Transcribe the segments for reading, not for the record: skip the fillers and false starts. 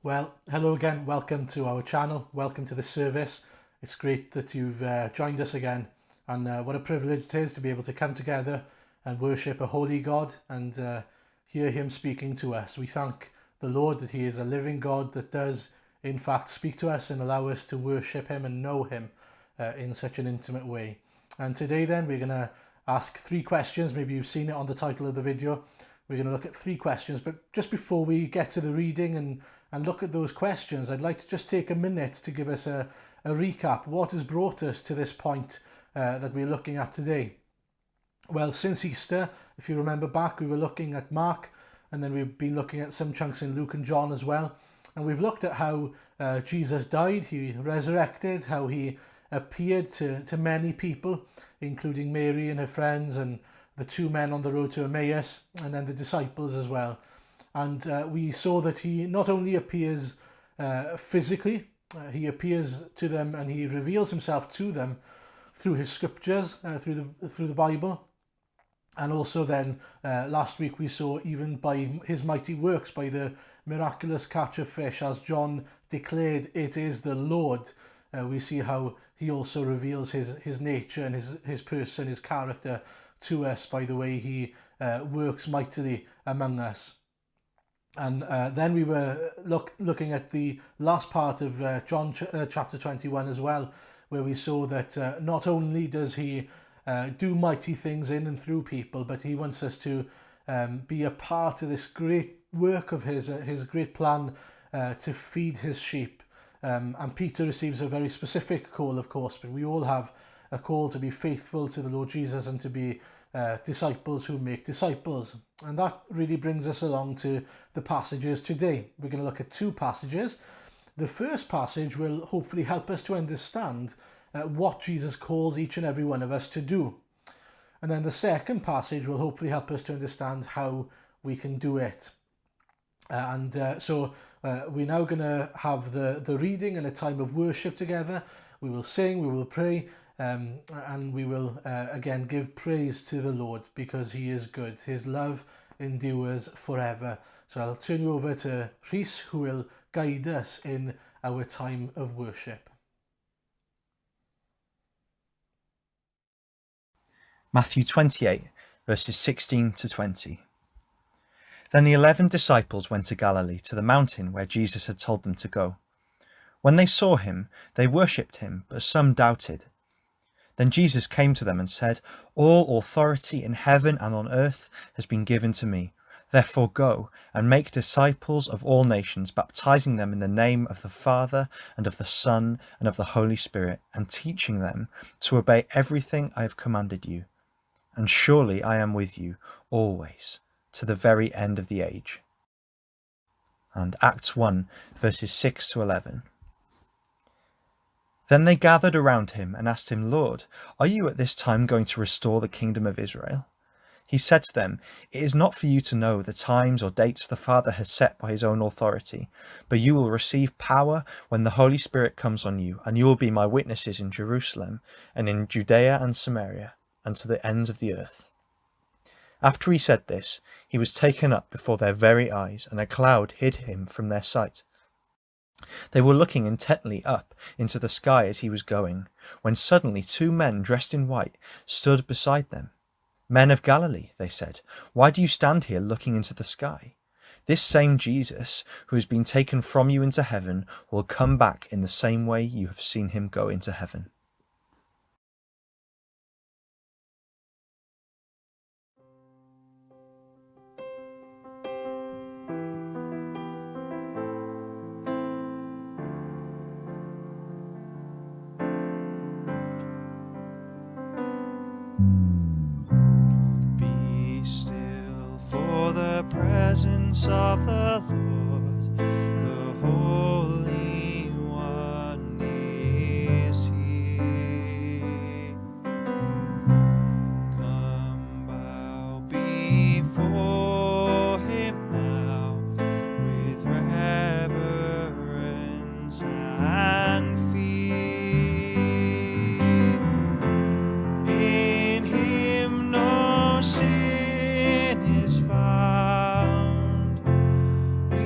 Well, hello again. Welcome to our channel. Welcome to the service. It's great that you've joined us again, and what a privilege it is to be able to come together and worship a holy God and hear him speaking to us. We thank the Lord that he is a living God that does in fact speak to us and allow us to worship him and know him in such an intimate way. And today then we're going to ask three questions. Maybe you've seen it on the title of the video. We're going to look at three questions, but just before we get to the reading and look at those questions, I'd like to just take a minute to give us a recap. What has brought us to this point that we're looking at today? Well, since Easter, if you remember back, we were looking at Mark, and then we've been looking at some chunks in Luke and John as well. And we've looked at how Jesus died, he resurrected, how he appeared to many people, including Mary and her friends and the two men on the road to Emmaus, and then the disciples as well. And we saw that he not only appears physically, he appears to them and he reveals himself to them through his scriptures, through the Bible. And also then last week we saw even by his mighty works, by the miraculous catch of fish, as John declared, "It is the Lord." We see how he also reveals his nature and his person, his character to us by the way he works mightily among us. And then we were looking at the last part of John chapter 21 as well, where we saw that not only does he do mighty things in and through people, but he wants us to be a part of this great work of his great plan to feed his sheep. And Peter receives a very specific call, of course, but we all have a call to be faithful to the Lord Jesus and to be disciples who make disciples. And that really brings us along to the passages today. We're going to look at two passages. The first passage will hopefully help us to understand what Jesus calls each and every one of us to do. And then the second passage will hopefully help us to understand how we can do it. So we're now going to have the reading and a time of worship together. We will sing, we will pray, and we will again give praise to the Lord because he is good. His love endures forever. So I'll turn you over to Rhys, who will guide us in our time of worship. Matthew 28, verses 16 to 20. Then the 11 disciples went to Galilee, to the mountain where Jesus had told them to go. When they saw him, they worshipped him, but some doubted. Then Jesus came to them and said, "All authority in heaven and on earth has been given to me. Therefore go and make disciples of all nations, baptizing them in the name of the Father and of the Son and of the Holy Spirit, and teaching them to obey everything I have commanded you. And surely I am with you always, to the very end of the age." And Acts 1, verses 6 to 11. Then they gathered around him and asked him, "Lord, are you at this time going to restore the kingdom of Israel?" He said to them, "It is not for you to know the times or dates the Father has set by his own authority, but you will receive power when the Holy Spirit comes on you, and you will be my witnesses in Jerusalem and in Judea and Samaria and to the ends of the earth." After he said this, he was taken up before their very eyes, and a cloud hid him from their sight. They were looking intently up into the sky as he was going, when suddenly two men dressed in white stood beside them. "Men of Galilee," they said, "why do you stand here looking into the sky? This same Jesus, who has been taken from you into heaven, will come back in the same way you have seen him go into heaven." Be still for the presence of the Lord, the Holy One is here. Come bow before him now with reverence and fear. In him no sin is found. We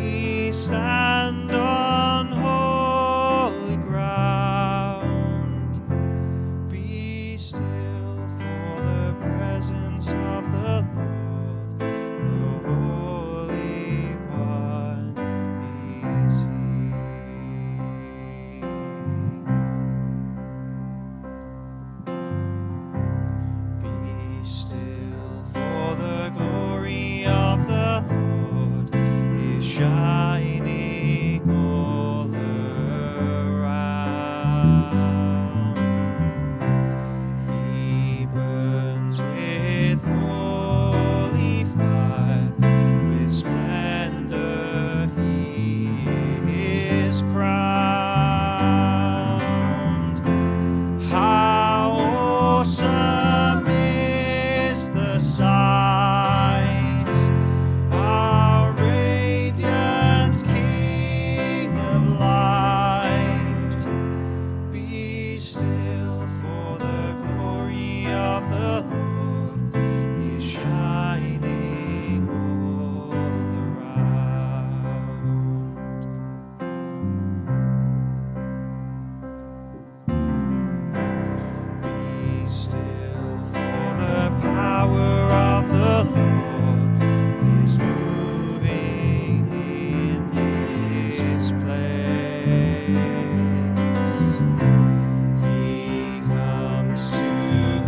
Be still for the presence of the Lord, the Holy One is He. Be still for the glory of the Lord is shining all around. He burns with holy fire, with splendor he is crowned. How awesome is the sight, our radiant King of light. Be still for the glory of the Lord is shining all around. Be still for the power of the Lord is moving in this place. He comes to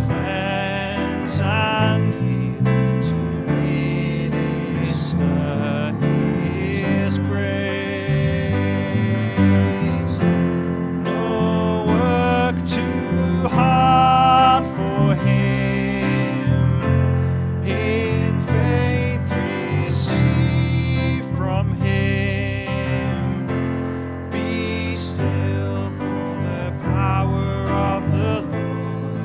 cleanse and heal, to minister His grace. No work too hard for Him. In faith receive from Him. Be still for the power of the Lord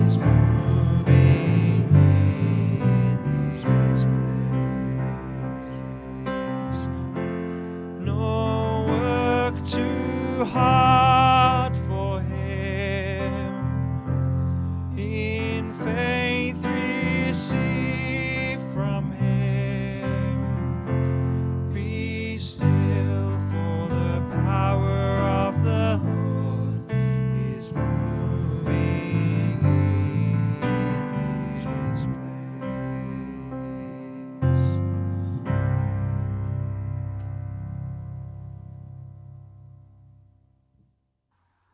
is moving in this place. No work too hard for Him. In faith receive from Him. Be still for the power of the Lord is moving in this place.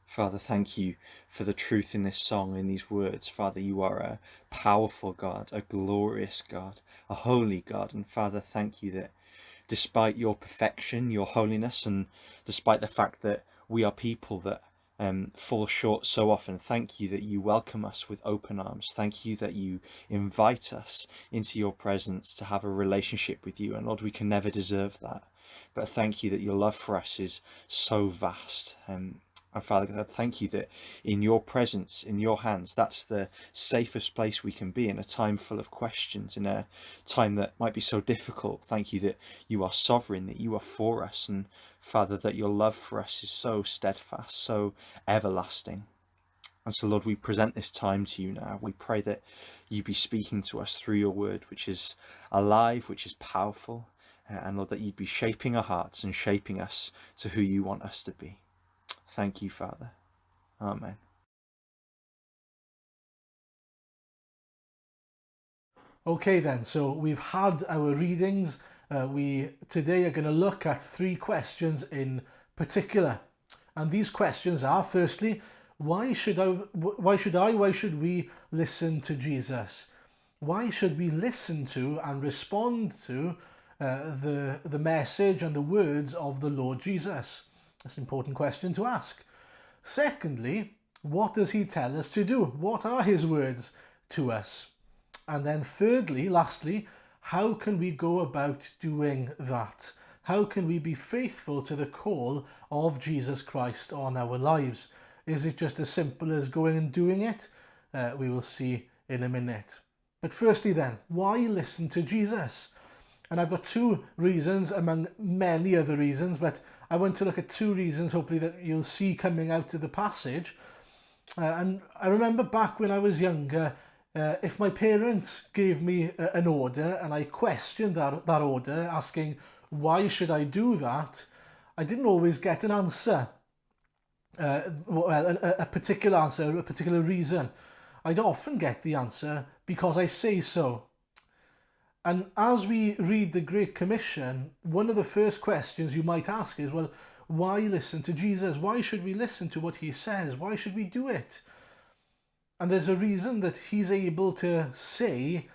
Father, thank you for the truth in this song, in these words. Father, you are a powerful God, a glorious God, a holy God. And Father, thank you that despite your perfection, your holiness, and despite the fact that we are people that fall short so often, thank you that you welcome us with open arms. Thank you that you invite us into your presence to have a relationship with you. And Lord, we can never deserve that. But thank you that your love for us is so vast. And Father God, thank you that in your presence, in your hands, that's the safest place we can be in a time full of questions, in a time that might be so difficult. Thank you that you are sovereign, that you are for us, and Father, that your love for us is so steadfast, so everlasting. And so, Lord, we present this time to you now. We pray that you be speaking to us through your word, which is alive, which is powerful, and Lord, that you'd be shaping our hearts and shaping us to who you want us to be. Thank you, Father. Amen. Okay then, so we've had our readings. We today are going to look at 3 questions in particular. And these questions are, firstly, why should we listen to Jesus? Why should we listen to and respond to the message and the words of the Lord Jesus? That's an important question to ask. Secondly, what does he tell us to do? What are his words to us? And then thirdly, lastly, how can we go about doing that? How can we be faithful to the call of Jesus Christ on our lives? Is it just as simple as going and doing it? We will see in a minute. But firstly then, why listen to Jesus? And I've got 2 reasons among many other reasons, but I want to look at 2 reasons, hopefully, that you'll see coming out of the passage. And I remember back when I was younger, if my parents gave me an order and I questioned that order, asking, why should I do that? I didn't always get an answer, a particular answer, a particular reason. I'd often get the answer, because I say so. And as we read the Great Commission, one of the first questions you might ask is, well, why listen to Jesus? Why should we listen to what he says? Why should we do it? And there's a reason that he's able to say,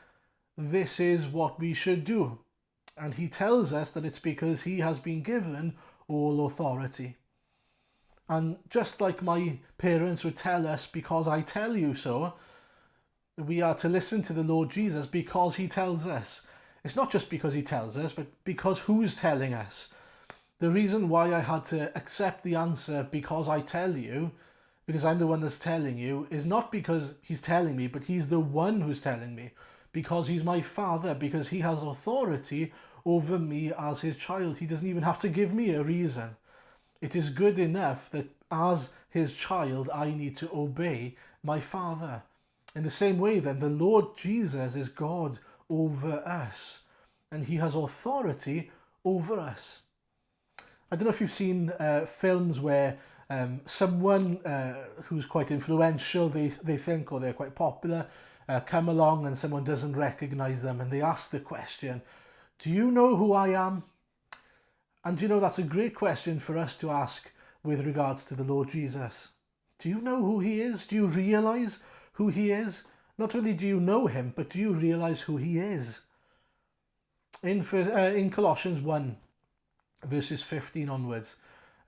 this is what we should do. And he tells us that it's because he has been given all authority. And just like my parents would tell us, because I tell you so, we are to listen to the Lord Jesus because he tells us. It's not just because he tells us, but because who's telling us. The reason why I had to accept the answer, because I tell you, because I'm the one that's telling you, is not because he's telling me, but he's the one who's telling me. Because he's my father, because he has authority over me as his child. He doesn't even have to give me a reason. It is good enough that as his child, I need to obey my father. In the same way, then, the Lord Jesus is God over us, and he has authority over us. I don't know if you've seen films where someone who's quite influential, they think, or they're quite popular, come along and someone doesn't recognise them, and they ask the question, do you know who I am? And you know, that's a great question for us to ask with regards to the Lord Jesus. Do you know who he is? Do you realise who he is? Not only do you know him, but do you realise who he is? In Colossians 1, verses 15 onwards,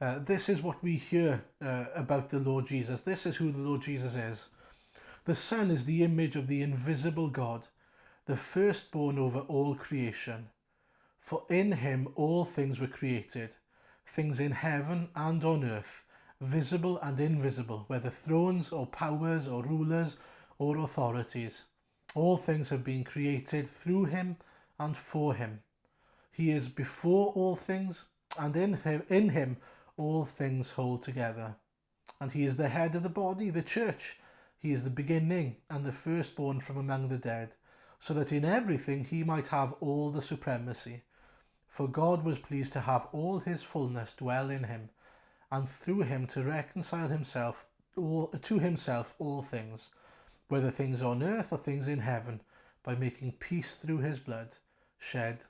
this is what we hear about the Lord Jesus. This is who the Lord Jesus is. The Son is the image of the invisible God, the firstborn over all creation. For in him all things were created, things in heaven and on earth, visible and invisible, whether thrones or powers or rulers or authorities. All things have been created through him and for him. He is before all things, and in him all things hold together. And he is the head of the body, the church. He is the beginning and the firstborn from among the dead, so that in everything he might have all the supremacy. For God was pleased to have all his fullness dwell in him, and through him to reconcile to himself all things, whether things on earth or things in heaven, by making peace through his blood shed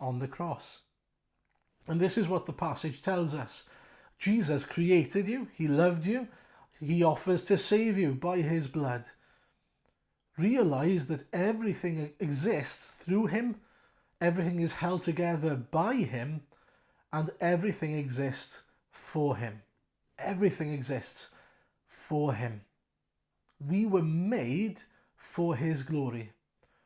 on the cross. And this is what the passage tells us. Jesus created you, he loved you, he offers to save you by his blood. Realise that everything exists through him, everything is held together by him, and everything exists for him. Everything exists for him. We were made for his glory.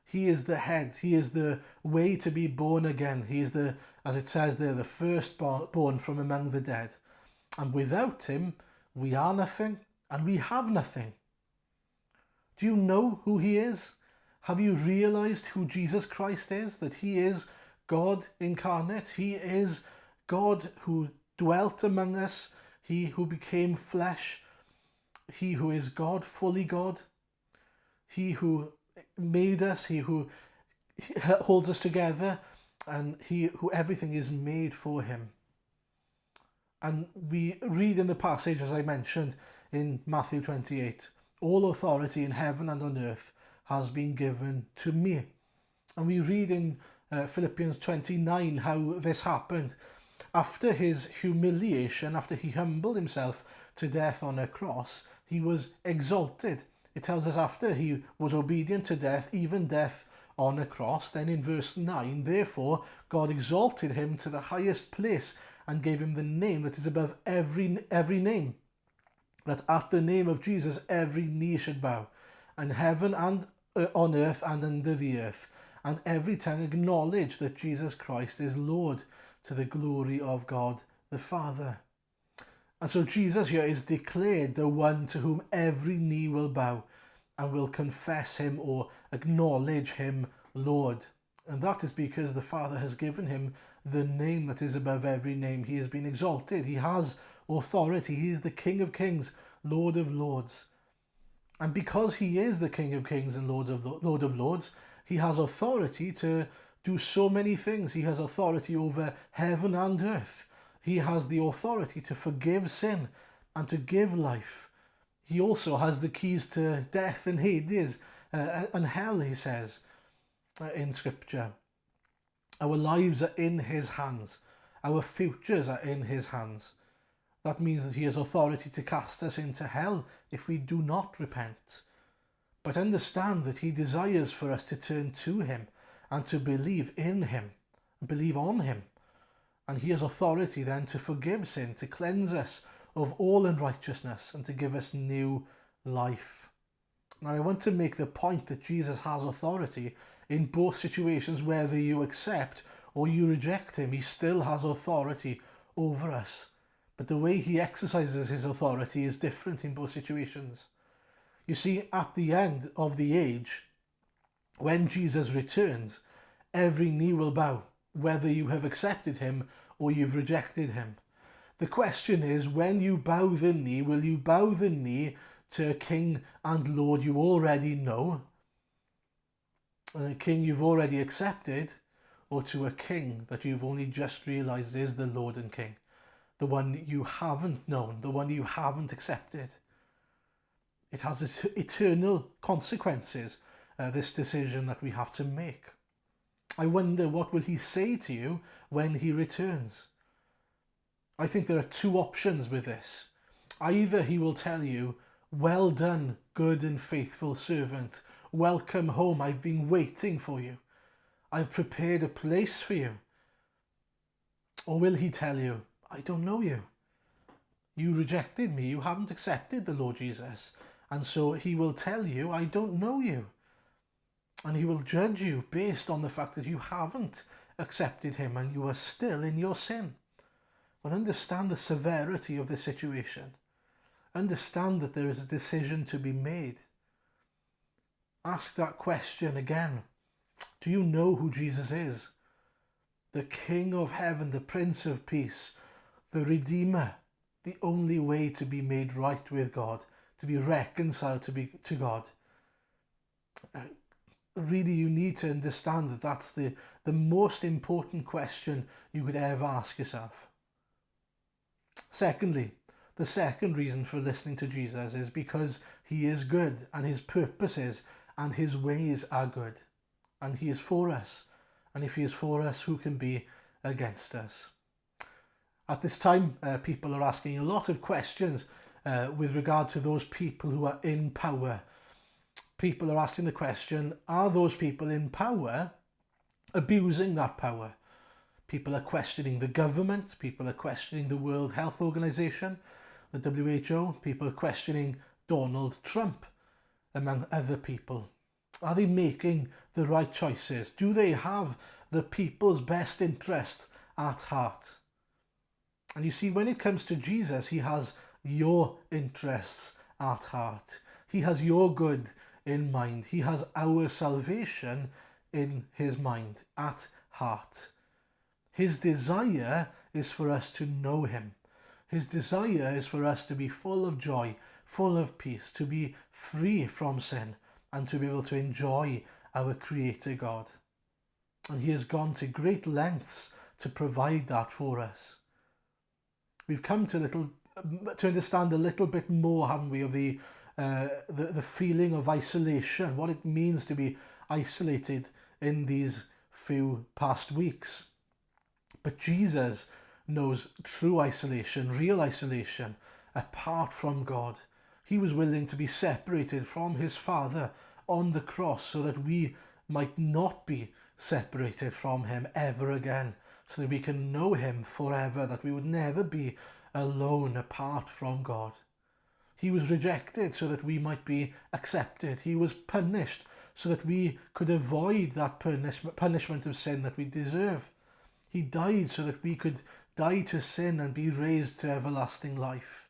He is the head. He is the way to be born again. He is the, as it says there, the firstborn from among the dead. And without him, we are nothing and we have nothing. Do you know who he is? Have you realized who Jesus Christ is? That he is God incarnate. He is God who dwelt among us. He who became flesh. He who is God, fully God. He who made us. He who holds us together. And he who everything is made for him. And we read in the passage, as I mentioned, in Matthew 28, all authority in heaven and on earth has been given to me. And we read in Philippians 29 how this happened. After his humiliation, after he humbled himself to death on a cross, he was exalted. It tells us after he was obedient to death, even death on a cross. Then in verse 9, therefore God exalted him to the highest place and gave him the name that is above every name, that at the name of Jesus every knee should bow, and heaven and on earth and under the earth, and every tongue acknowledge that Jesus Christ is Lord, to the glory of God the Father. And so Jesus here is declared the one to whom every knee will bow and will confess him or acknowledge him Lord. And that is because the Father has given him the name that is above every name. He has been exalted. He has authority. He is the King of Kings, Lord of Lords. And because he is the King of Kings and Lord of Lords, he has authority to do so many things. He has authority over heaven and earth. He has the authority to forgive sin and to give life. He also has the keys to death and Hades and hell, he says in Scripture. Our lives are in his hands. Our futures are in his hands. That means that he has authority to cast us into hell if we do not repent. But understand that he desires for us to turn to him and to believe in him, and believe on him. And he has authority then to forgive sin, to cleanse us of all unrighteousness, and to give us new life. Now, I want to make the point that Jesus has authority in both situations, whether you accept or you reject him. He still has authority over us. But the way he exercises his authority is different in both situations. You see, at the end of the age, when Jesus returns, every knee will bow, whether you have accepted him or you've rejected him. The question is, when you bow the knee, will you bow the knee to a King and Lord you already know, a King you've already accepted, or to a King that you've only just realised is the Lord and King, the one you haven't known, the one you haven't accepted? It has its eternal consequences, this decision that we have to make. I wonder, what will he say to you when he returns? I think there are two options with this. Either he will tell you, "Well done, good and faithful servant. Welcome home. I've been waiting for you. I've prepared a place for you." Or will he tell you, "I don't know you. You rejected me. You haven't accepted the Lord Jesus." And so he will tell you, "I don't know you." And he will judge you based on the fact that you haven't accepted him and you are still in your sin. But understand the severity of the situation. Understand that there is a decision to be made. Ask that question again. Do you know who Jesus is? The King of heaven, the Prince of Peace, the Redeemer, the only way to be made right with God, to be reconciled to God. Really, you need to understand that that's the most important question you could ever ask yourself. Secondly, the second reason for listening to Jesus is because he is good, and his purposes and his ways are good, and he is for us. And if he is for us, who can be against us? At this time, people are asking a lot of questions with regard to those people who are in power. People are asking the question, are those people in power abusing that power? People are questioning the government. People are questioning the World Health Organization, the WHO. People are questioning Donald Trump, among other people. Are they making the right choices? Do they have the people's best interest at heart? And you see, when it comes to Jesus, he has your interests at heart. He has your good in mind. He has our salvation in his mind, at heart. His desire is for us to know him. His desire is for us to be full of joy, full of peace, to be free from sin, and to be able to enjoy our Creator God. And he has gone to great lengths to provide that for us. We've come to understand a little bit more, haven't we, of the feeling of isolation, what it means to be isolated in these few past weeks. But Jesus knows true isolation, real isolation, apart from God. He was willing to be separated from his Father on the cross so that we might not be separated from him ever again, so that we can know him forever, that we would never be alone apart from God. He was rejected so that we might be accepted. He was punished so that we could avoid that punishment of sin that we deserve. He died so that we could die to sin and be raised to everlasting life.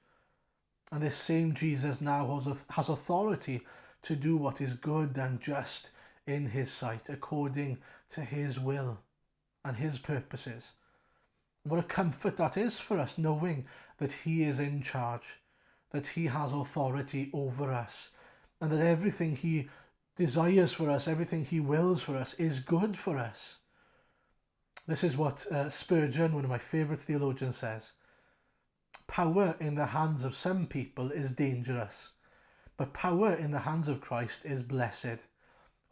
And this same Jesus now has authority to do what is good and just in his sight, according to his will and his purposes. What a comfort that is for us, knowing that he is in charge, that he has authority over us, and that everything he desires for us, everything he wills for us, is good for us. This is what Spurgeon, one of my favourite theologians, says. Power in the hands of some people is dangerous. but power in the hands of Christ is blessed.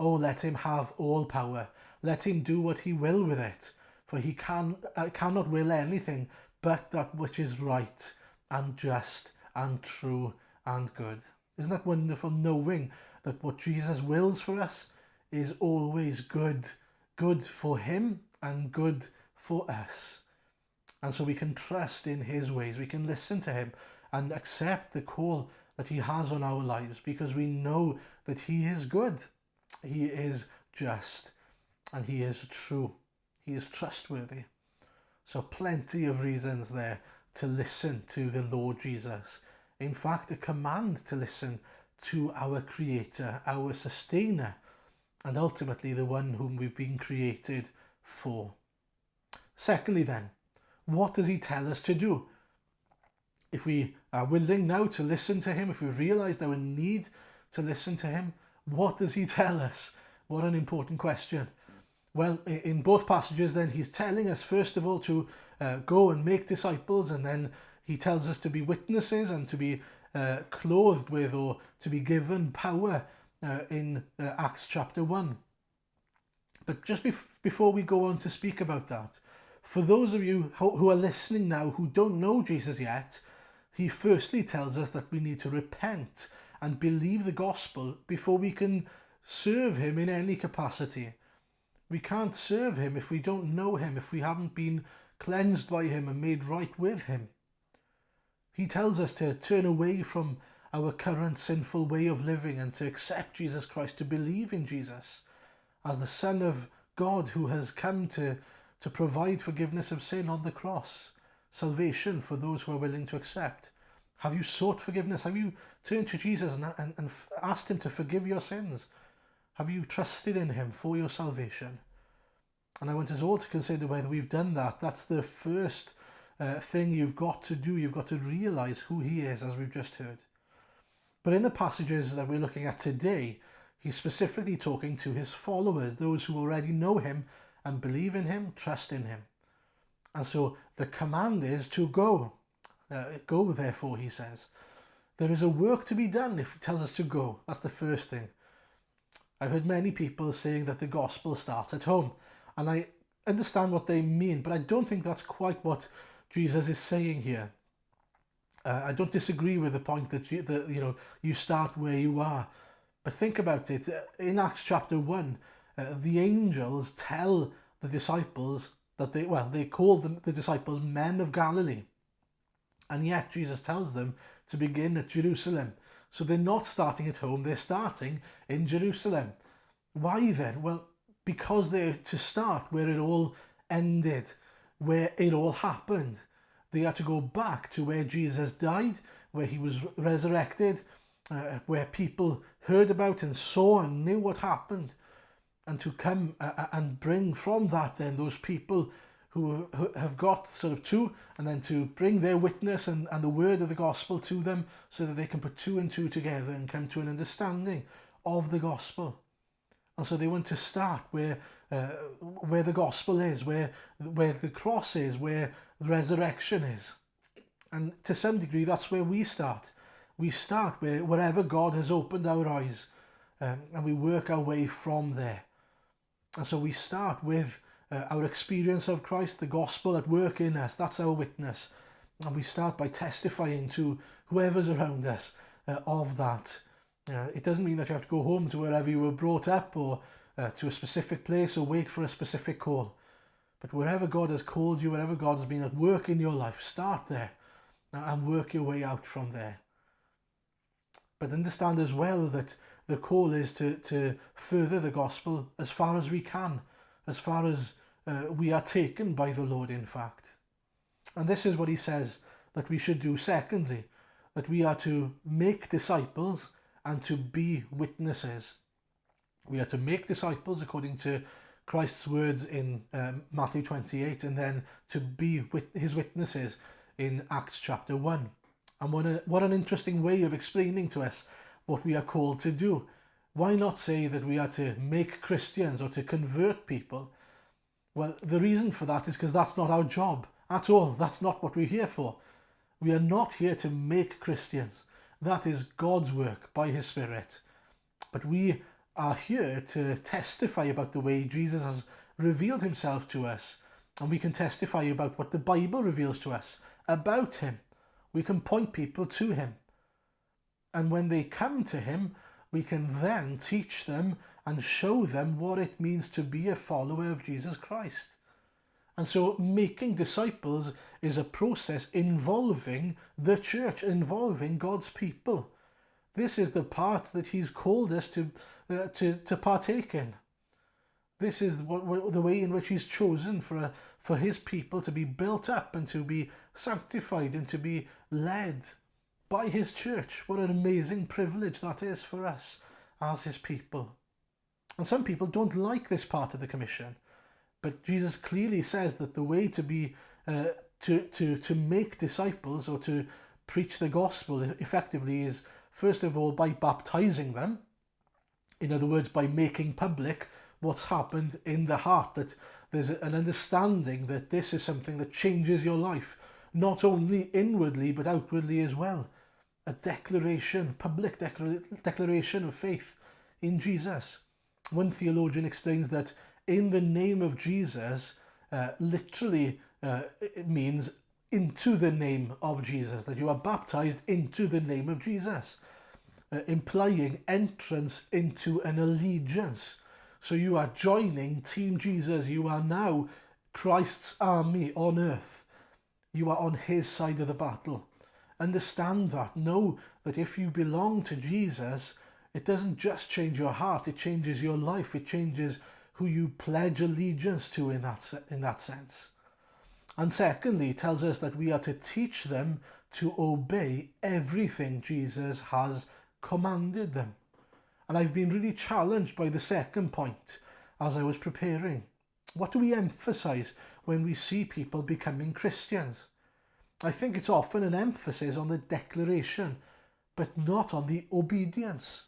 Oh, let him have all power. Let him do what he will with it, for he cannot will anything but that which is right and just and true and good. Isn't that wonderful, knowing that what Jesus wills for us is always good, good for him and good for us. And so we can trust in his ways, we can listen to him and accept the call that he has on our lives, because we know that he is good, he is just, and he is true, he is trustworthy. So plenty of reasons there to listen to the Lord Jesus. In fact, a command to listen to our Creator, our Sustainer, and ultimately the one whom we've been created for. Secondly then, what does he tell us to do? If we are willing now to listen to him, if we realised our need to listen to him, what does he tell us? What an important question. Well, in both passages then, he's telling us first of all to go and make disciples, and then he tells us to be witnesses and to be clothed with, or to be given power in Acts chapter 1. But just before we go on to speak about that, for those of you who are listening now who don't know Jesus yet, he firstly tells us that we need to repent and believe the gospel before we can serve him in any capacity. We can't serve him if we don't know him, if we haven't been cleansed by him and made right with him. He tells us to turn away from our current sinful way of living and to accept Jesus Christ, to believe in Jesus as the Son of God who has come to provide forgiveness of sin on the cross, salvation for those who are willing to accept. Have you sought forgiveness? Have you turned to Jesus and asked him to forgive your sins? Have you trusted in him for your salvation? And I want us all to consider whether we've done that. That's the first thing you've got to do. You've got to realise who he is, as we've just heard. But in the passages that we're looking at today, he's specifically talking to his followers, those who already know him and believe in him, trust in him. And so the command is to go. Go, therefore, he says. There is a work to be done if he tells us to go. That's the first thing. I've heard many people saying that the gospel starts at home, and I understand what they mean, but I don't think that's quite what Jesus is saying here. I don't disagree with the point that you start where you are, but think about it. In Acts chapter 1, the angels tell the disciples that they call the disciples men of Galilee, and yet Jesus tells them to begin at Jerusalem. So they're not starting at home, they're starting in Jerusalem. Why then? Well, because they're to start where it all ended, where it all happened. They had to go back to where Jesus died, where he was resurrected, where people heard about and saw and knew what happened, and to come and bring from that then those people who have got sort of two, and then to bring their witness and the word of the gospel to them so that they can put two and two together and come to an understanding of the gospel. And so they want to start where the gospel is, where the cross is, where the resurrection is. And to some degree, that's where we start. We start wherever God has opened our eyes, and we work our way from there. And so we start with our experience of Christ, the gospel at work in us. That's our witness. And we start by testifying to whoever's around us of that. It doesn't mean that you have to go home to wherever you were brought up, or to a specific place, or wait for a specific call. But wherever God has called you, wherever God has been at work in your life, start there and work your way out from there. But understand as well that the call is to further the gospel as far as we can, as far as we are taken by the Lord, in fact. And this is what he says that we should do secondly, that we are to make disciples and to be witnesses. We are to make disciples according to Christ's words in Matthew 28, and then to be his witnesses in Acts chapter 1. And what an interesting way of explaining to us what we are called to do. Why not say that we are to make Christians or to convert people? Well, the reason for that is because that's not our job at all. That's not what we're here for. We are not here to make Christians. That is God's work by his Spirit. But we are here to testify about the way Jesus has revealed himself to us, and we can testify about what the Bible reveals to us about him. We can point people to him. And when they come to him, we can then teach them and show them what it means to be a follower of Jesus Christ. And so making disciples is a process involving the church, involving God's people. This is the part that he's called us to partake in. This is the way in which he's chosen for his people to be built up and to be sanctified and to be led by his church. What an amazing privilege that is for us as his people. And some people don't like this part of the commission, but Jesus clearly says that the way to be to make disciples or to preach the gospel effectively is, first of all, by baptizing them. In other words, by making public what's happened in the heart, that there's an understanding that this is something that changes your life, not only inwardly but outwardly as well. A declaration, public declaration of faith in Jesus. One theologian explains that in the name of Jesus, literally it means into the name of Jesus, that you are baptized into the name of Jesus, implying entrance into an allegiance. So you are joining Team Jesus. You are now Christ's army on earth. You are on his side of the battle. Understand that. Know that if you belong to Jesus, it doesn't just change your heart, it changes your life. It changes who you pledge allegiance to in that sense. And secondly, it tells us that we are to teach them to obey everything Jesus has commanded them. And I've been really challenged by the second point as I was preparing. What do we emphasize when we see people becoming Christians? I think it's often an emphasis on the declaration, but not on the obedience.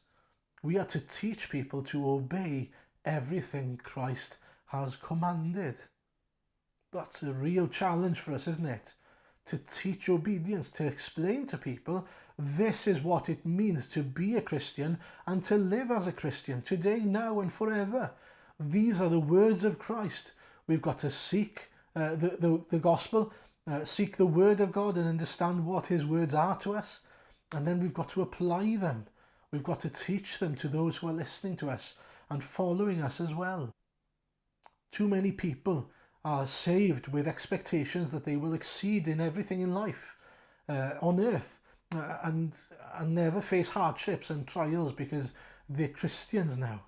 We are to teach people to obey everything Christ has commanded. That's a real challenge for us, isn't it? To teach obedience, to explain to people this is what it means to be a Christian and to live as a Christian today, now and forever. These are the words of Christ. We've got to seek the gospel, seek the word of God and understand what his words are to us. And then we've got to apply them. We've got to teach them to those who are listening to us and following us as well. Too many people are saved with expectations that they will exceed in everything in life, on earth, and never face hardships and trials because they're Christians now.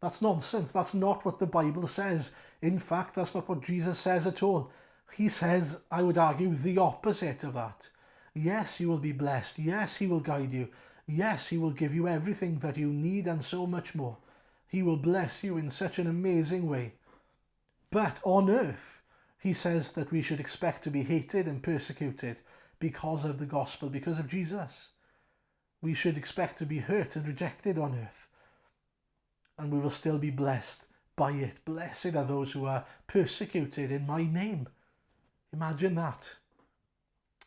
That's nonsense. That's not what the Bible says. In fact, that's not what Jesus says at all. He says, I would argue, the opposite of that. Yes, you will be blessed. Yes, he will guide you. Yes, he will give you everything that you need and so much more. He will bless you in such an amazing way. But on earth, he says that we should expect to be hated and persecuted because of the gospel, because of Jesus. We should expect to be hurt and rejected on earth. And we will still be blessed by it. Blessed are those who are persecuted in my name. Imagine that.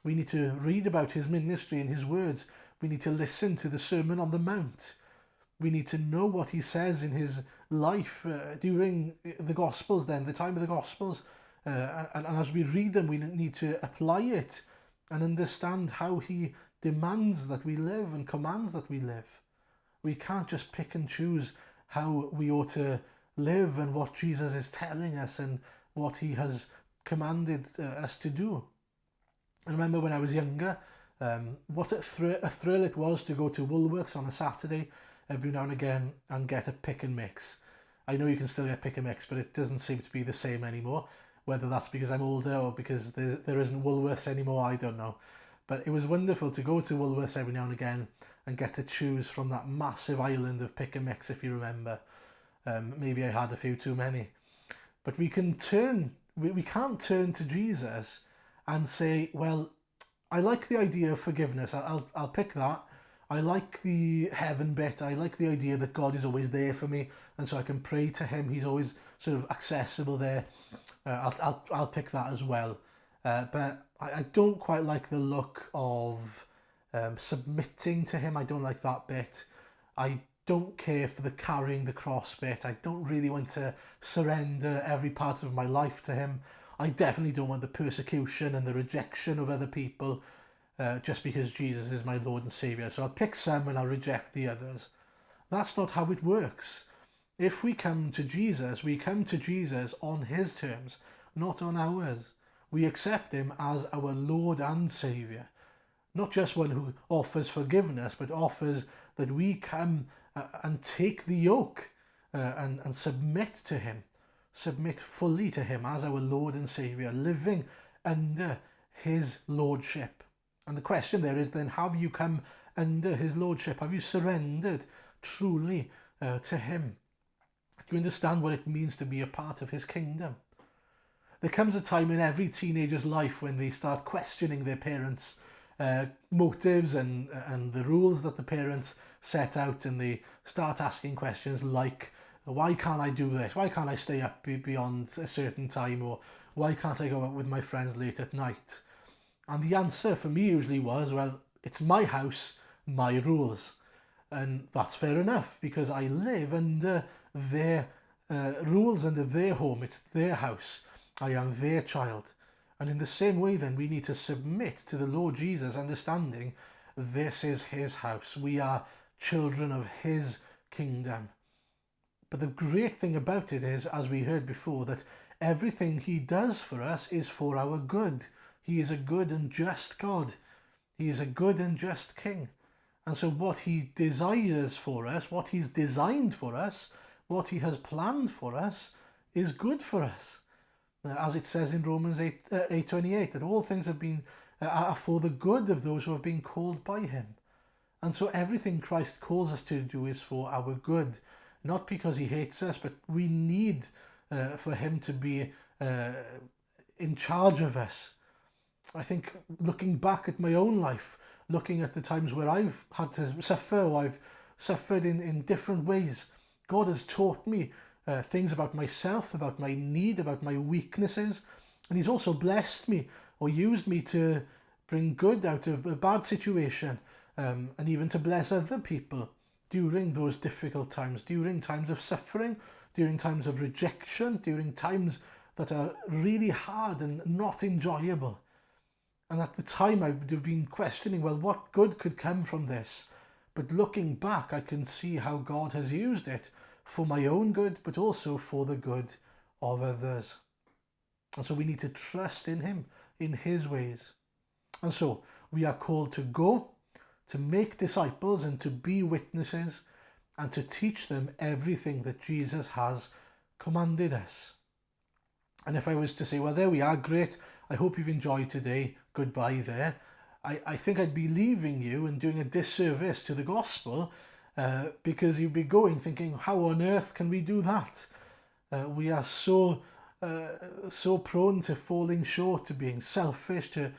We need to read about his ministry and his words. We need to listen to the Sermon on the Mount. We need to know what he says in his life during the Gospels then, the time of the Gospels. And as we read them, we need to apply it and understand how he demands that we live and commands that we live. We can't just pick and choose how we ought to live and what Jesus is telling us and what he has commanded us to do. I remember when I was younger, what a thrill it was to go to Woolworths on a Saturday every now and again and get a pick and mix. I know you can still get pick and mix, but it doesn't seem to be the same anymore. Whether that's because I'm older or because there isn't Woolworths anymore, I don't know. But it was wonderful to go to Woolworths every now and again and get to choose from that massive island of pick and mix, if you remember. Maybe I had a few too many. But we can't turn to Jesus and say, well, I like the idea of forgiveness. I'll pick that. I like the heaven bit. I like the idea that God is always there for me, and so I can pray to him. He's always sort of accessible there. I'll pick that as well. But I don't quite like the look of Submitting to him, I don't like that bit. I don't care for the carrying the cross bit. I don't really want to surrender every part of my life to him. I definitely don't want the persecution and the rejection of other people just because Jesus is my Lord and Saviour. So I'll pick some and I'll reject the others. That's not how it works. If we come to Jesus, we come to Jesus on his terms, not on ours. We accept him as our Lord and Saviour. Not just one who offers forgiveness, but offers that we come and take the yoke and submit to him. Submit fully to him as our Lord and Saviour, living under his lordship. And the question there is then, have you come under his lordship? Have you surrendered truly to him? Do you understand what it means to be a part of his kingdom? There comes a time in every teenager's life when they start questioning their parents' motives and the rules that the parents set out, and they start asking questions like, why can't I do this? Why can't I stay up beyond a certain time? Or why can't I go out with my friends late at night? And the answer for me usually was, well, it's my house, my rules. And that's fair enough, because I live under their rules, under their home. It's their house. I am their child. And in the same way then, we need to submit to the Lord Jesus, understanding this is his house. We are children of his kingdom. But the great thing about it is, as we heard before, that everything he does for us is for our good. He is a good and just God. He is a good and just King. And so what he desires for us, what he's designed for us, what he has planned for us, is good for us. As it says in Romans 8:28, that all things have been are for the good of those who have been called by him. And so everything Christ calls us to do is for our good, not because he hates us, but we need for him to be in charge of us. I think looking back at my own life, looking at the times where I've had to suffer, or I've suffered in different ways, God has taught me things about myself, about my need, about my weaknesses, and he's also blessed me or used me to bring good out of a bad situation, and even to bless other people during those difficult times, during times of suffering, during times of rejection, during times that are really hard and not enjoyable. And at the time I would have been questioning, well, what good could come from this? But looking back, I can see how God has used it for my own good, but also for the good of others. And so we need to trust in him, in his ways. And so we are called to go, to make disciples and to be witnesses, and to teach them everything that Jesus has commanded us. And if I was to say, well, there we are, great, I hope you've enjoyed today, goodbye there, I think I'd be leaving you and doing a disservice to the gospel, because you'd be going thinking, how on earth can we do that? We are so prone to falling short, to being selfish, to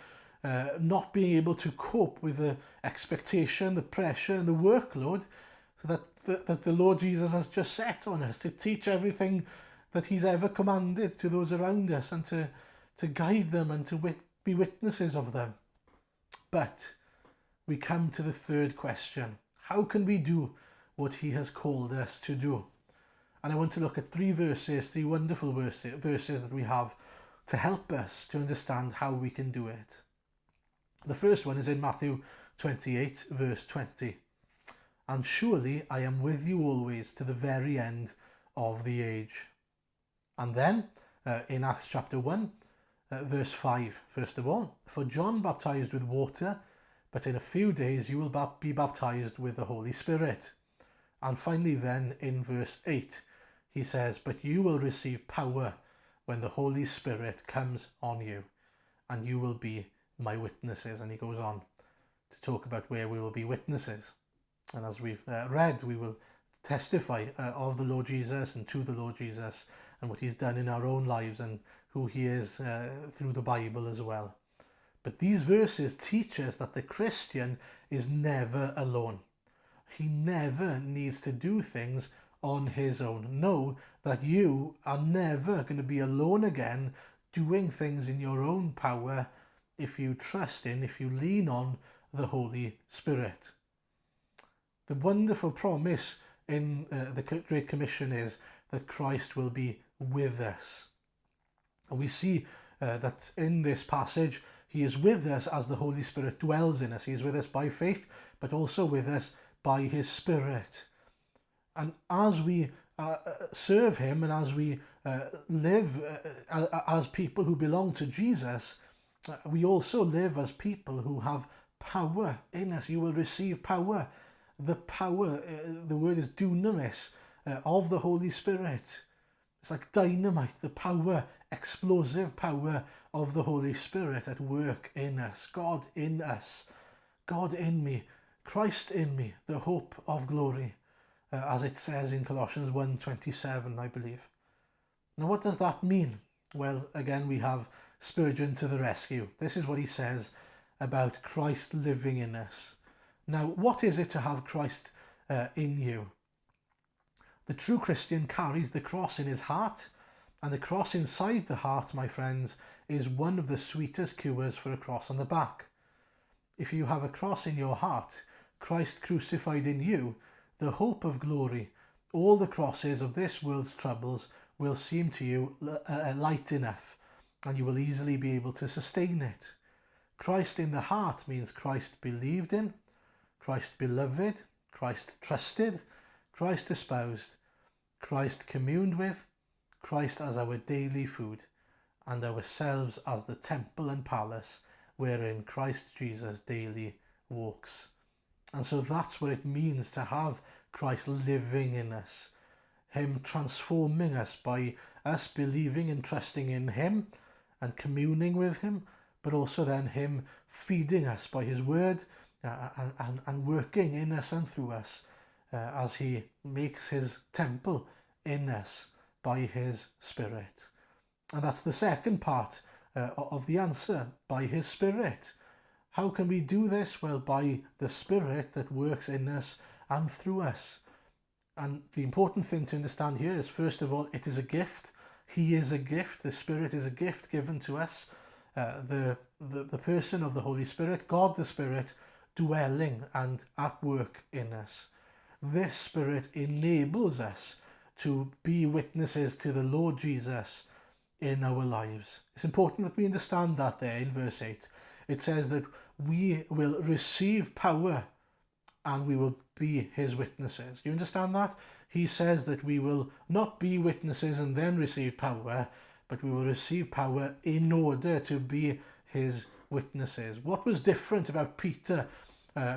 not being able to cope with the expectation, the pressure and the workload that the Lord Jesus has just set on us, to teach everything that he's ever commanded to those around us, and to guide them and to be witnesses of them. But we come to the third question. How can we do what he has called us to do? And I want to look at three wonderful verses that we have to help us to understand how we can do it. The first one is in Matthew 28, verse 20. And surely I am with you always to the very end of the age. And then in Acts chapter 1, verse 5, first of all, for John baptized with water, but in a few days you will be baptized with the Holy Spirit. And finally then in verse 8, he says, but you will receive power when the Holy Spirit comes on you, and you will be my witnesses. And he goes on to talk about where we will be witnesses. And as we've read, we will testify of the Lord Jesus and to the Lord Jesus and what he's done in our own lives and who he is through the Bible as well. But these verses teach us that the Christian is never alone. He never needs to do things on his own. Know that you are never going to be alone again doing things in your own power if you trust in, if you lean on the Holy Spirit. The wonderful promise in the Great Commission is that Christ will be with us. And we see that in this passage, he is with us as the Holy Spirit dwells in us. He is with us by faith, but also with us by his Spirit. And as we serve him and as we live as people who belong to Jesus, we also live as people who have power in us. You will receive power. The power, the word is dunamis, of the Holy Spirit. It's like dynamite, the power, explosive power of the Holy Spirit at work in us. God in us, God in me, Christ in me, the hope of glory, as it says in Colossians 1:27, I believe. Now, what does that mean? Well, again, we have Spurgeon to the rescue. This is what he says about Christ living in us. Now, what is it to have Christ in you? The true Christian carries the cross in his heart, and the cross inside the heart, my friends, is one of the sweetest cures for a cross on the back. If you have a cross in your heart, Christ crucified in you, the hope of glory, all the crosses of this world's troubles will seem to you light enough, and you will easily be able to sustain it. Christ in the heart means Christ believed in, Christ beloved, Christ trusted, Christ espoused, Christ communed with, Christ as our daily food, and ourselves as the temple and palace wherein Christ Jesus daily walks. And so that's what it means to have Christ living in us, him transforming us by us believing and trusting in him and communing with him, but also then him feeding us by his word and working in us and through us as he makes his temple in us by his Spirit. And that's the second part of the answer, by his Spirit. How can we do this? Well, by the Spirit that works in us and through us. And the important thing to understand here is, first of all, it is a gift. He is a gift. The Spirit is a gift given to us. The person of the Holy Spirit, God the Spirit, dwelling and at work in us. This Spirit enables us to be witnesses to the Lord Jesus in our lives. It's important that we understand that there in verse 8. It says that we will receive power and we will be his witnesses. You understand that? He says that we will not be witnesses and then receive power, but we will receive power in order to be his witnesses. What was different about Peter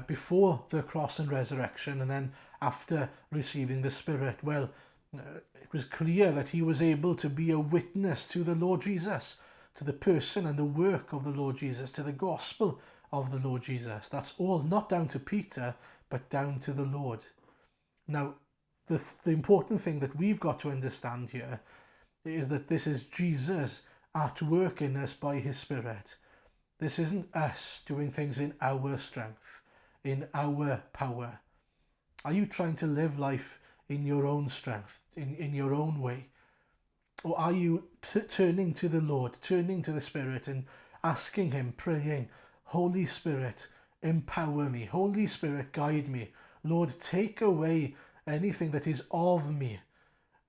before the cross and resurrection and then after receiving the Spirit? Well, it was clear that he was able to be a witness to the Lord Jesus, to the person and the work of the Lord Jesus, to the gospel of the Lord Jesus. That's all not down to Peter, but down to the Lord. Now, the important thing that we've got to understand here is that this is Jesus at work in us by his Spirit. This isn't us doing things in our strength, in our power. Are you trying to live life in your own strength, in your own way? Or are you turning to the Lord, turning to the Spirit and asking him, praying, Holy Spirit, empower me. Holy Spirit, guide me. Lord, take away anything that is of me.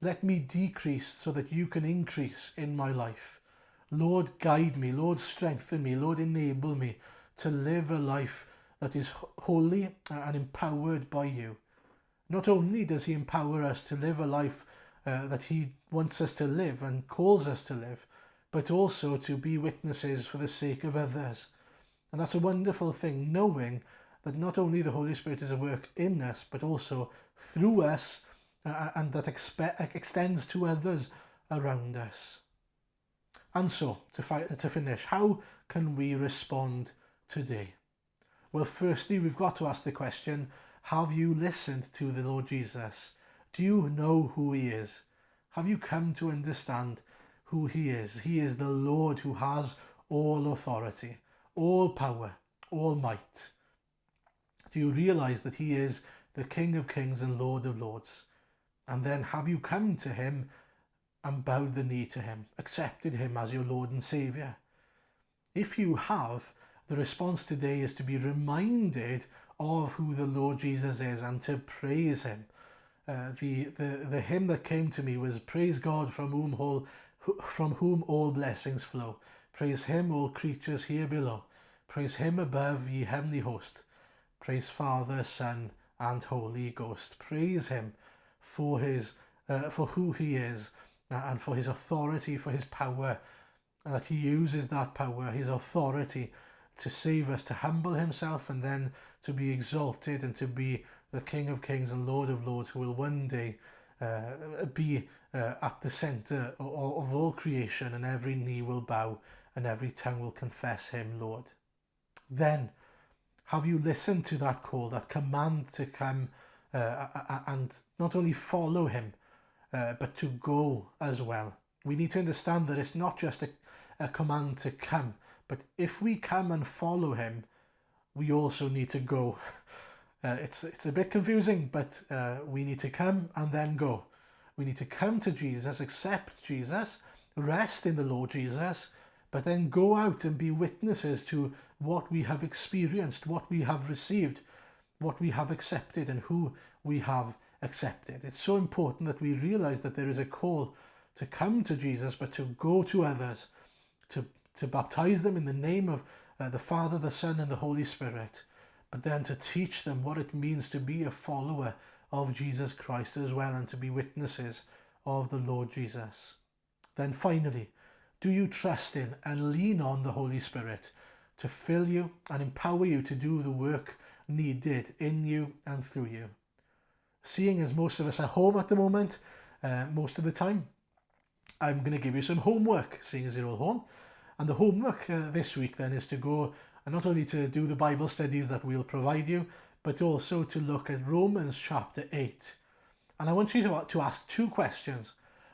Let me decrease so that you can increase in my life. Lord, guide me. Lord, strengthen me. Lord, enable me to live a life that is holy and empowered by you. Not only does he empower us to live a life that he wants us to live and calls us to live, but also to be witnesses for the sake of others. And that's a wonderful thing, knowing that not only the Holy Spirit is at work in us, but also through us, and that extends to others around us. And so, to finish, how can we respond today? Well, firstly, we've got to ask the question, have you listened to the Lord Jesus? Do you know who he is? Have you come to understand who he is? He is the Lord who has all authority, all power, all might. Do you realize that he is the King of Kings and Lord of Lords? And then have you come to him and bowed the knee to him, accepted him as your Lord and Saviour? If you have, the response today is to be reminded of who the Lord Jesus is and to praise him. The hymn that came to me was, "Praise God from whom all blessings flow. Praise him, all creatures here below. Praise him above, ye heavenly host. Praise Father, Son, and Holy Ghost." Praise him for who he is, and for his authority, for his power, and that he uses that power, his authority, to save us, to humble himself, and then to be exalted and to be the King of Kings and Lord of Lords, who will one day be at the centre of all creation, and every knee will bow and every tongue will confess him Lord. Then, have you listened to that call, that command to come and not only follow him, but to go as well? We need to understand that it's not just a command to come, but if we come and follow him, we also need to go. It's a bit confusing, but we need to come and then go. We need to come to Jesus, accept Jesus, rest in the Lord Jesus, but then go out and be witnesses to what we have experienced, what we have received, what we have accepted, and who we have accepted. It's so important that we realize that there is a call to come to Jesus, but to go to others, to baptize them in the name of the Father, the Son, and the Holy Spirit, but then to teach them what it means to be a follower of Jesus Christ as well, and to be witnesses of the Lord Jesus. Then finally, do you trust in and lean on the Holy Spirit to fill you and empower you to do the work needed in you and through you? Seeing as most of us are home at the moment, most of the time, I'm going to give you some homework, seeing as you're all home. And the homework this week then is to go, and not only to do the Bible studies that we'll provide you, but also to look at Romans chapter 8. And I want you to ask two questions.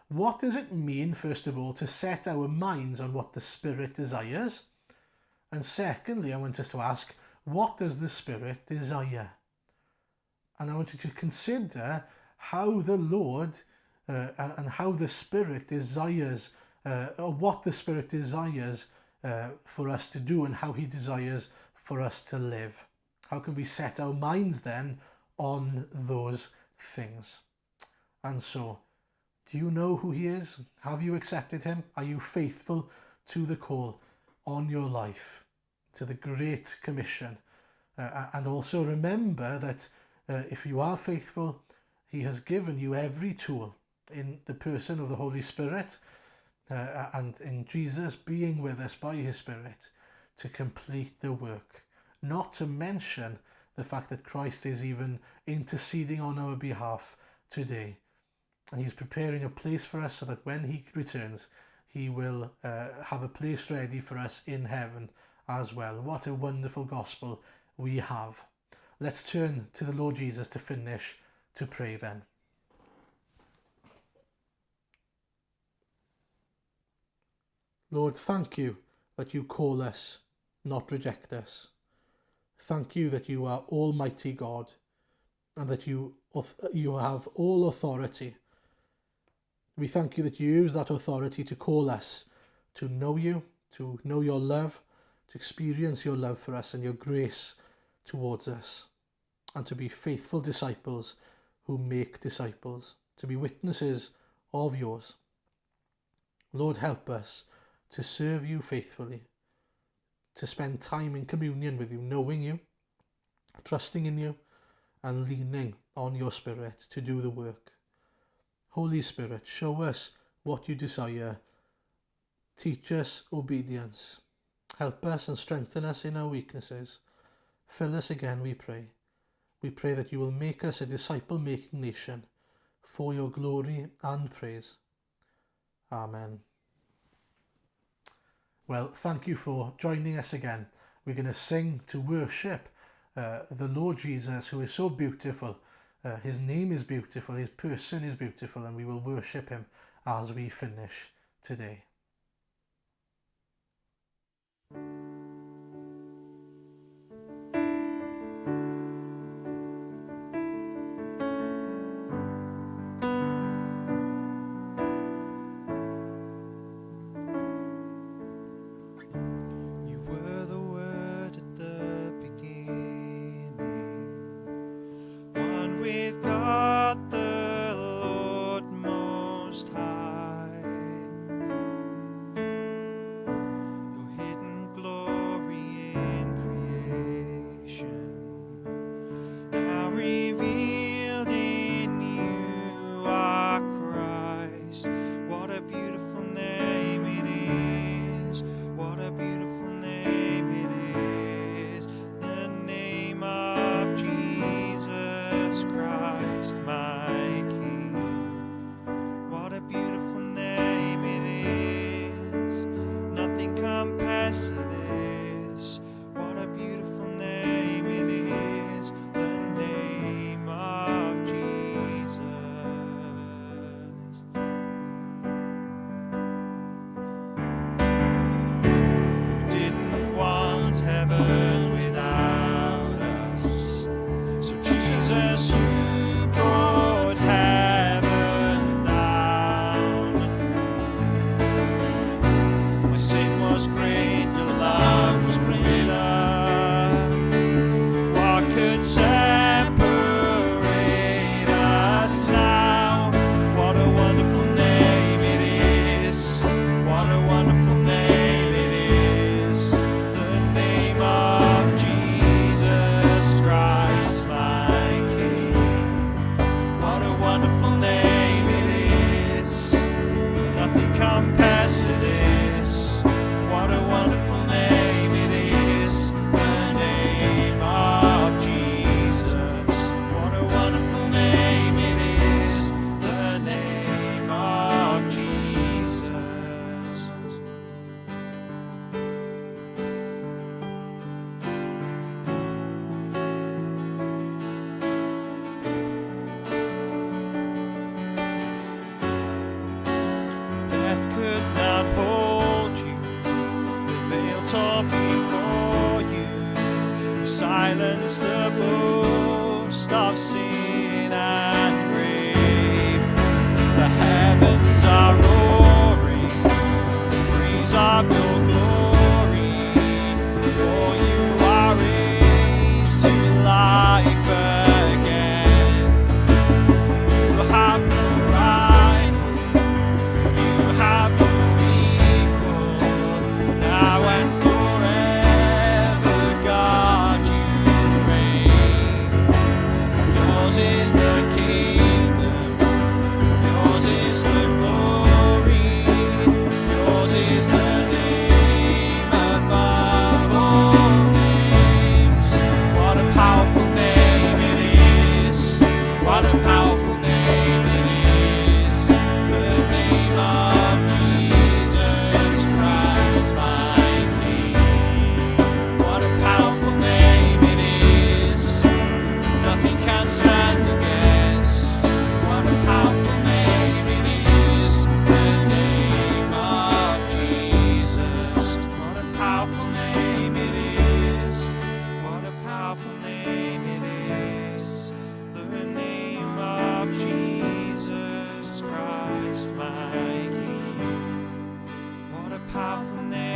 What does it mean, first of all, to set our minds on what the Spirit desires? And secondly, I want us to ask, what does the Spirit desire? And I want you to consider how the Lord and how the Spirit desires, or what the Spirit desires for us to do, and how he desires for us to live. How can we set our minds then on those things? And so, do you know who he is? Have you accepted him? Are you faithful to the call on your life, to the Great Commission? And also remember that if you are faithful, he has given you every tool in the person of the Holy Spirit, and in Jesus being with us by his Spirit to complete the work. Not to mention the fact that Christ is even interceding on our behalf today. And he's preparing a place for us so that when he returns, he will have a place ready for us in heaven as well. What a wonderful gospel we have. Let's turn to the Lord Jesus to finish, to pray then. Lord, thank you that you call us, not reject us. Thank you that you are Almighty God, and that you have all authority. We thank you that you use that authority to call us to know you, to know your love, to experience your love for us and your grace towards us, and to be faithful disciples who make disciples, to be witnesses of yours. Lord, help us to serve you faithfully, to spend time in communion with you, knowing you, trusting in you, and leaning on your Spirit to do the work. Holy Spirit, show us what you desire. Teach us obedience. Help us and strengthen us in our weaknesses. Fill us again, we pray. We pray that you will make us a disciple-making nation for your glory and praise. Amen. Well, thank you for joining us again. We're going to sing to worship the Lord Jesus, who is so beautiful. His name is beautiful, his person is beautiful, and we will worship him as we finish today. You were the Word silence the boast of sin and grave. The heavens are roaring, praise of your glory, for you are raised to life again. You have no rival, you have no equal, now and forever, God, you reign. Yours is the kingdom, yours is the glory, yours is the name above all names. What a powerful name it is, what a powerful name it is, the name of Jesus Christ my King. What a powerful name it is, nothing can stand against. What a powerful name it is, the name of Jesus. What a powerful name it is, what a powerful name it is, the name of Jesus Christ my King. What a powerful name